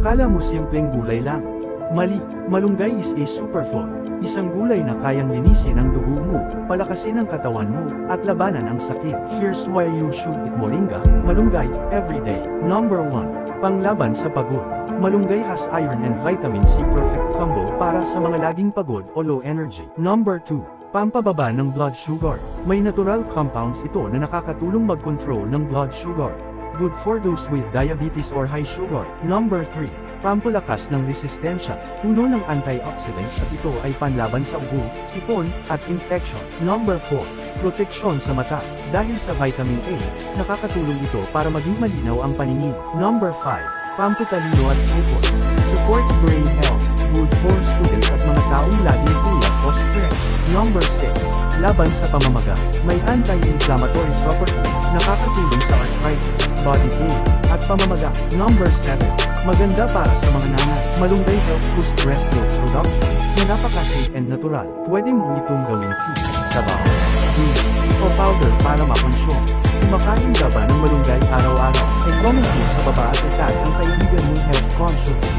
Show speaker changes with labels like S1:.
S1: Akala mo simpleng gulay lang. Mali, malunggay is a superfood. Isang gulay na kayang linisin ang dugo mo, palakasin ang katawan mo, at labanan ang sakit. Here's why you should eat moringa, malunggay, every day. Number 1. Panglaban sa pagod. Malunggay has iron and vitamin C, perfect combo para sa mga laging pagod o low energy. Number 2. Pampababa ng blood sugar. May natural compounds ito na nakakatulong mag-control ng blood sugar. Good for those with diabetes or high sugar. Number 3. Pampalakas ng resistensya. Puno ng antioxidants at ito ay panlaban sa ubo, sipon, at infection. Number 4. Proteksyon sa mata. Dahil sa vitamin A, nakakatulong ito para maging malinaw ang paningin. Number 5. Pampitalino at focus. Supports brain health. Good for students at mga taong laging tulad o stress. Number 6. Laban sa pamamaga. May anti-inflammatory properties, nakakatulong sa arthritis, body pain, at pamamaga. Number 7. Maganda para sa mga nanay. Malunggay helps boost breast milk production, na napaka-safe and natural. Pwede mo itong gawing tea, sabaw, juice, o powder para makonsyon. Kumakain ka ba ng malunggay araw-araw? I-comment mo sa baba at itag ang kaibigan mong health conscious.